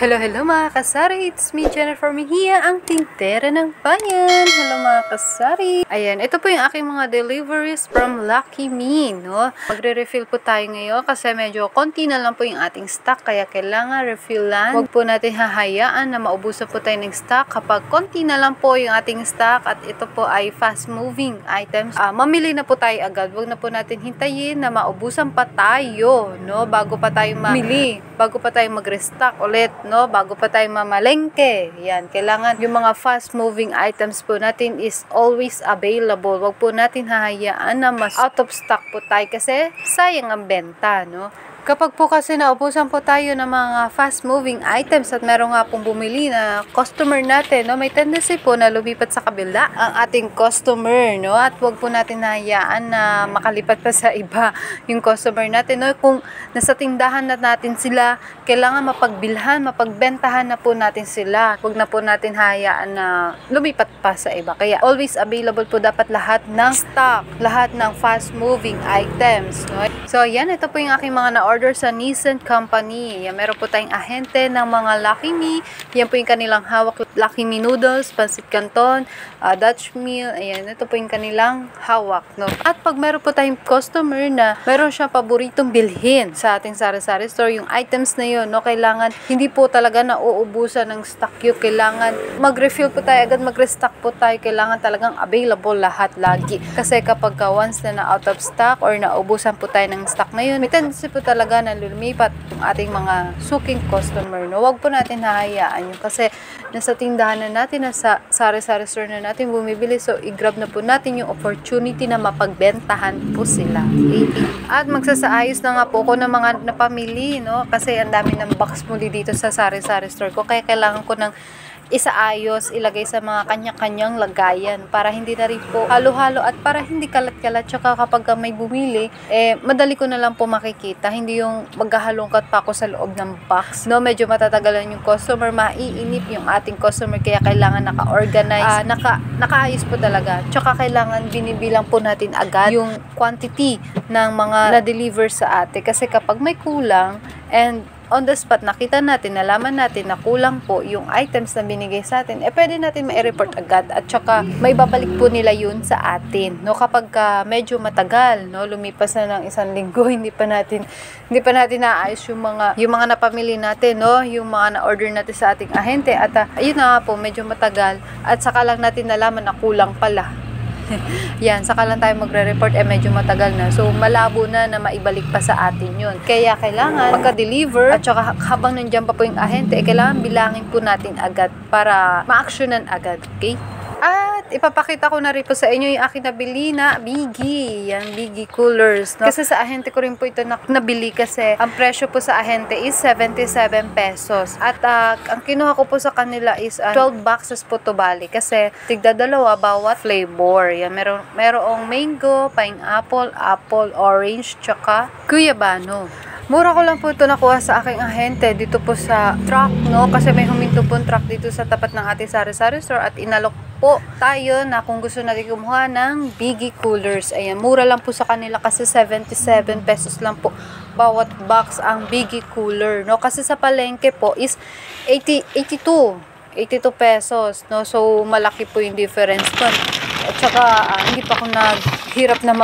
Hello, hello mga kasari! It's me, Jennifer Mejia, ang tintera ng bayan! Hello mga kasari! Ayan, ito po yung aking mga deliveries from Lucky Me, no? Magre-refill po tayo ngayon kasi medyo konti na lang po yung ating stock, kaya kailangan refillan. Huwag po natin hahayaan na maubusan po tayo ng stock kapag konti na lang po yung ating stock at ito po ay fast-moving items. Mamili na po tayo agad. Huwag na po natin hintayin na maubusan pa tayo, no? Bago pa tayo mamili, bago pa tayo mag-restock ulit, no? Bago pa tayo mamalengke. Yan, kailangan yung mga fast moving items po natin is always available. Wag po natin hahayaan na mas out of stock po tayo kasi sayang ang benta, no? Kapag po kasi naubusan po tayo ng mga fast-moving items at meron nga pong bumili na customer natin, no, may tendency po na lumipat sa kabila ang ating customer, no, at wag po natin hayaan na makalipat pa sa iba yung customer natin, no. Kung nasa tindahan na natin sila, kailangan mapagbilhan, mapagbentahan na po natin sila. Wag na po natin hayaan na lumipat pa sa iba. Kaya always available po dapat lahat ng stock, lahat ng fast-moving items, no. So, yan, ito po yung aking mga na-order sa Nissan Company. Yan, meron po tayong ahente ng mga Lucky Me. Yan po yung kanilang hawak. Lucky Me noodles, pancit canton, Dutch meal. Ayan, ito po yung kanilang hawak, no. At pag meron po tayong customer na meron siyang paboritong bilhin sa ating sari-sari store, yung items na yun, no, kailangan hindi po talaga nauubusan ng stock yun. Kailangan mag-refill po tayo agad, mag-restock po tayo. Kailangan talagang available lahat lagi. Kasi kapag once na out of stock or naubusan po tayo ng stock na yun, may tendency po talaga na lumipat yung ating mga suking customer, no. Huwag po natin hahayaan yun kasi nasa tindahan na natin, nasa sari-sari store na natin bumibili, so i-grab na po natin yung opportunity na mapagbentahan po sila. Okay? At magsasaayos na nga po ako ng mga napamili, no, kasi ang dami ng box muli dito sa sari-sari store ko, kaya kailangan ko ng isaayos, ilagay sa mga kanya-kanyang lagayan para hindi na rin po halo-halo at para hindi kalat-kalat. Tsaka kapag may bumili, madali ko na lang po makikita, hindi yung maghahalongkat pa ako sa loob ng box, no. Medyo matatagalan yung customer, maiinip yung ating customer, kaya kailangan naka-organize, nakaayos po talaga. Tsaka kailangan binibilang po natin agad yung quantity ng mga na-deliver sa ate, kasi kapag may kulang and on the spot, nakita natin, nalaman natin na kulang po yung items na binigay sa atin, pwede natin ma-report agad at saka may babalik po nila yun sa atin, no. Kapag medyo matagal, no, lumipas na ng isang linggo, hindi pa natin naayos yung mga napamili natin, no, yung mga na-order natin sa ating ahente at ayun na po, medyo matagal at saka lang natin nalaman na kulang pala. Yan, saka lang tayo magre-report, medyo matagal na. So, malabo na maibalik pa sa atin yun. Kaya kailangan pagka-deliver at saka habang nandiyan pa po yung ahente, kailangan bilangin po natin agad para ma-actionan agad. Okay? At ipapakita ko na rin po sa inyo yung aking nabili na Biggie. Yan, Biggie coolers, no? Kasi sa ahente ko rin po ito nabili kasi ang presyo po sa ahente is 77 pesos. At ang kinuha ko po sa kanila is 12 boxes po to bali. Kasi tigda-dalawa bawat flavor. Yan, merong mango, pineapple, apple, orange, tsaka guyabano. Mura ko lang po ito nakuha sa aking ahente dito po sa truck, no? Kasi may huminto po truck dito sa tapat ng ating sari-sari store at inalok po tayo na kung gusto natin kumuha ng Biggie coolers. Ayan, mura lang po sa kanila kasi 77 pesos lang po bawat box ang Biggie cooler, no? Kasi sa palengke po is 82 pesos, no? So, malaki po yung difference doon. At saka, hindi pa ako naghirap na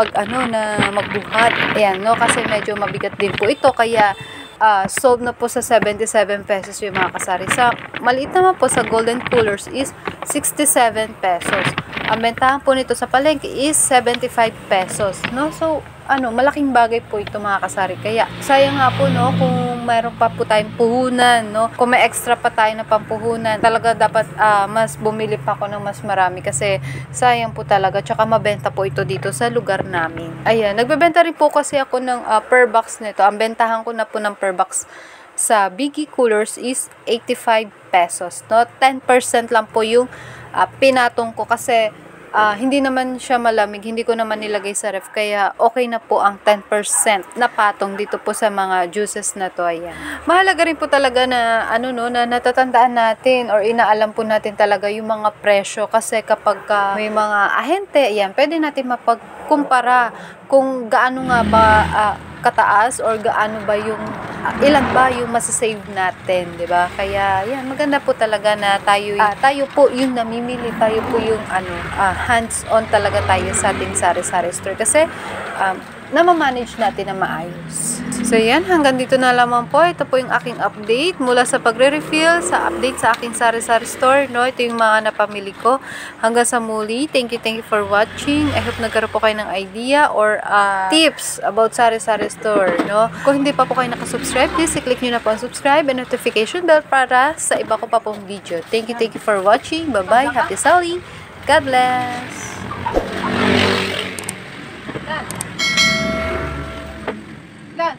magbuhat. Ayan, no? Kasi medyo mabigat din po ito. Kaya, sold na po sa 77 pesos yung mga kasari. Sa maliit naman po sa golden coolers is 67 pesos. Ang bentahan po nito sa palengke is 75 pesos, no? So, malaking bagay po ito mga kasari. Kaya, sayang nga po, no, kung mayroon pa po tayong puhunan, no? Kung may extra pa tayo na pampuhunan, talaga dapat mas bumili pa ako ng mas marami kasi sayang po talaga. Tsaka mabenta po ito dito sa lugar namin. Ayan, nagbebenta rin po kasi ako ng per box nito. Ang bentahan ko na po ng per box sa Biggie coolers is 85 pesos, no? 10% lang po yung pinatong ko kasi hindi naman siya malamig, hindi ko naman nilagay sa ref, kaya okay na po ang 10% na patong dito po sa mga juices na to. Ayan. Mahalaga rin po talaga na na natatandaan natin or inaalam po natin talaga yung mga presyo kasi kapag may mga ahente, ayan, pwede natin mapagkumpara kung gaano nga ba kataas or gaano ba yung ilan ba yung masasave natin, 'di ba? Kaya yan, maganda po talaga na tayo po yung namimili, tayo po yung hands-on talaga tayo sa ating sari-sari store kasi namamanage natin na maayos. So yan, hanggang dito na lamang po. Ito po yung aking update mula sa pagre-refill, sa update sa aking sari-sari store, no? Ito yung mga napamili ko. Hanggang sa muli, thank you for watching. I hope nagkaroon po kayo ng idea or tips about sari-sari store, no? Kung hindi pa po kayo nakasubscribe, please i-click nyo na po ang subscribe and notification bell para sa iba ko pa pong video. Thank you for watching. Bye-bye. Happy selling. God bless. Done.